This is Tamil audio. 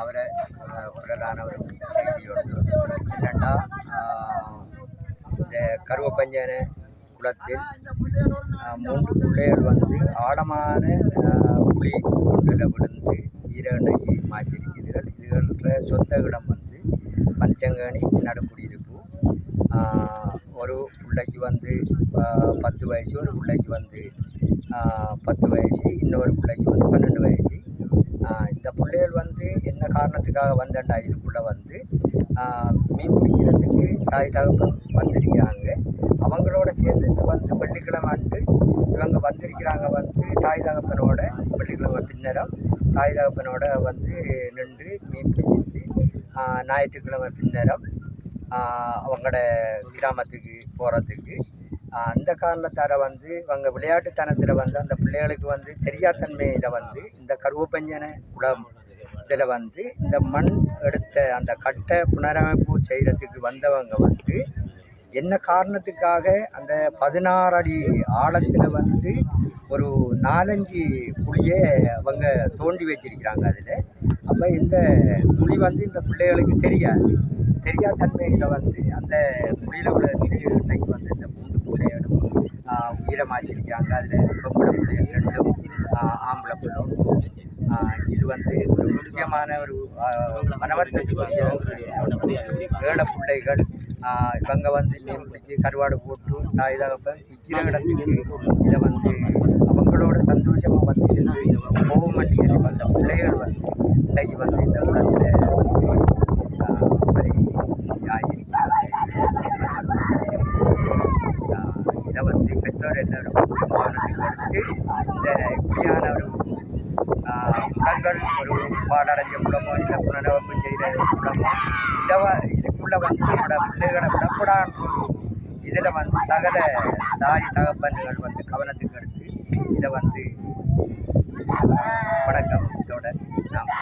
அவரை குரலான ஒரு செய்தியோடு என்னென்னா இந்த கருவப்பஞ்சன குளத்தில் 3 பிள்ளைகள் வந்து ஆழமான குழி ஒன்றில் விழுந்து வீரண்டகி மாற்றிருக்கிறார்கள். இதுகள சொந்த இடம் வந்து பஞ்சங்கனி நடுக்குடியிருப்பு. ஒரு பிள்ளைக்கு வந்து 10 வயசு, ஒரு பிள்ளைக்கு வந்து 10 வயசு, இன்னொரு பிள்ளைக்கு வந்து 12 வயசு. இந்த பிள்ளைகள் வந்து என்ன காரணத்துக்காக வந்தேன்டா இதுக்குள்ளே வந்து மீன் பிடிக்கிறதுக்கு தாய் தகப்பன் வந்திருக்கிறாங்க. அவங்களோட சேர்ந்து வந்து வெள்ளிக்கிழமை அன்று இவங்க வந்திருக்கிறாங்க. வந்து தாய் தகப்பனோட வெள்ளிக்கிழமை பின்னரம் தாய் தகப்பனோட வந்து நின்று மீன் பிடிச்சிட்டு ஞாயிற்றுக்கிழமை பின்னரம் அவங்களோட கிராமத்துக்கு போகிறதுக்கு அந்த காரணத்தால் வந்து இவங்க விளையாட்டுத்தனத்தில் வந்து அந்த பிள்ளைகளுக்கு வந்து தெரியாத்தன்மையில் வந்து இந்த கருவப்பஞ்சன குளம் இதில் வந்து இந்த மண் எடுத்த அந்த கட்டை புனரமைப்பு செய்கிறதுக்கு வந்தவங்க வந்து என்ன காரணத்துக்காக அந்த 16 அடி ஆழத்தில் வந்து ஒரு 4-5 குழியை அவங்க தோண்டி வச்சிருக்கிறாங்க. அதில் அப்போ இந்த குழி வந்து இந்த பிள்ளைகளுக்கு தெரியாதன்மையில் வந்து அந்த குழியில் உள்ள இன்னைக்கு வந்து இந்த 3 பிள்ளைகளும் உயிரமாற்றிருக்கிறாங்க. அதில் பொம்பளை பிள்ளைகள் 2, ஆம்பளை பிள்ளைகளும். இது வந்து ஒரு முக்கியமான ஒரு மனவர்த்தத்துக்குரிய ஏழை பிள்ளைகள் இவங்க வந்து மீன் பிடிச்சி கருவாடு போட்டு தாய் தகப்பன் விற்கிற இடத்துக்கு இதை வந்து அவங்களோட சந்தோஷமாக வந்து இருந்து போகமண்டி வந்த பிள்ளைகள் வந்து இன்றைக்கு வந்து இந்த குளத்தில் வந்து இதை வந்து பெற்றோர் எல்லாரும் கவனத்துக்கு எடுத்து இந்த இப்படியான ஒரு குளங்கள் ஒரு பாடடைஞ்ச குளமோ இல்லை புனரமைப்பு செய்கிற குளமோ இதுக்குள்ளே வந்து நம்மளோட பிள்ளைகளை விடக்கூடாது. இதில் வந்து சகல தாய் தகப்பன்கள் வந்து கவனத்துக்கு எடுத்து இதை வந்து வணக்கம் இதோட நாம்